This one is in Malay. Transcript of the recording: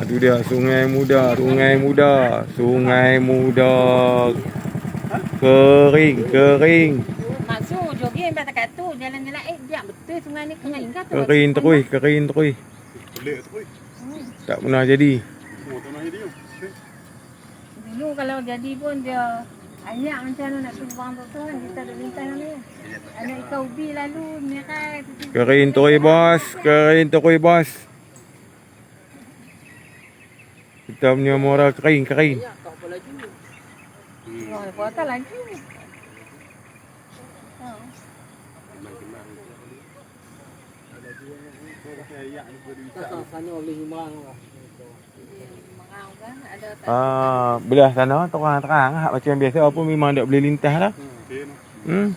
Tu dia Sungai Muda, Sungai Muda, Sungai Muda. Kering, kering. Masuk jogging kat kat tu jalan-jalan biar betul sungai ni kering ke tu. Kering terus, kering terus. Pelik tu. Tak pernah jadi. Oh, tak nak jadi. Dulu kalau jadi pun dia banyak macam mana nak tumbang tu kan kita ada lintas ni. Ada ikan ubi lalu merah. Kering terus bos, kering terus bos. Kita punya moral kering, kering. Oh, puasa lagi. Sana boleh himbang. Belah sana terang-terang macam biasa apa memang tak boleh lintas lah. Okey. Hmm.